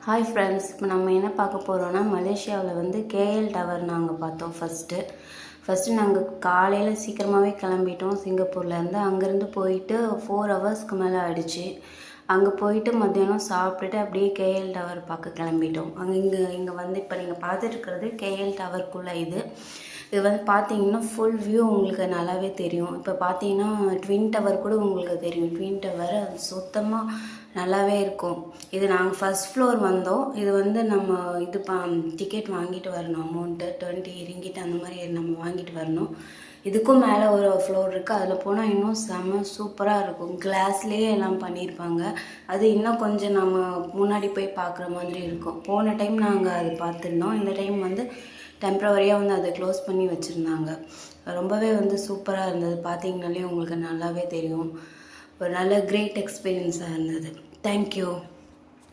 Hi friends, இப்போ நம்ம என்ன பார்க்க போகிறோன்னா மலேசியாவில் வந்து கேஎல் டவர் நாங்கள் பார்த்தோம். ஃபஸ்ட்டு நாங்கள் காலையில் சீக்கிரமாகவே கிளம்பிட்டோம் சிங்கப்பூர்லேருந்து. அங்கேருந்து போயிட்டு 4 ஹவர்ஸ்க்கு மேலே ஆயிடுச்சு. அங்கே போயிட்டு மத்தியானம் சாப்பிட்டுட்டு அப்படியே கேஎல் டவர் பார்க்க கிளம்பிட்டோம். இங்கே வந்து இப்போ நீங்கள் பார்த்துட்டு கேஎல் டவருக்குள்ளே இது வந்து பார்த்தீங்கன்னா ஃபுல் வியூ உங்களுக்கு நல்லாவே தெரியும். இப்போ பார்த்தீங்கன்னா ட்வின் டவர் கூட உங்களுக்கு தெரியும். ட்வின் டவர் அது சுத்தமாக நல்லாவே இருக்கும். இது நாங்கள் ஃபஸ்ட் ஃப்ளோர் வந்தோம். இது வந்து நம்ம டிக்கெட் வாங்கிட்டு வரணும். அமௌண்ட்டு 20 ரிங்கிட் அந்த மாதிரி நம்ம வாங்கிட்டு வரணும். இதுக்கும் மேலே ஒரு ஃப்ளோர் இருக்குது. அதில் போனால் இன்னும் செம்ம சூப்பராக இருக்கும். கிளாஸ்லேயே எல்லாம் பண்ணியிருப்பாங்க. அது இன்னும் கொஞ்சம் நம்ம முன்னாடி போய் பார்க்குற மாதிரி இருக்கும். போன டைம் நாங்கள் அது பார்த்துருந்தோம். இந்த டைம் வந்து டெம்ப்ரவரியாக வந்து அதை க்ளோஸ் பண்ணி வச்சுருந்தாங்க. ரொம்பவே வந்து சூப்பராக இருந்தது. பார்த்தீங்கனாலே உங்களுக்கு நல்லாவே தெரியும். ஒரு நல்ல கிரேட் எக்ஸ்பீரியன்ஸாக இருந்தது. தேங்க்யூ.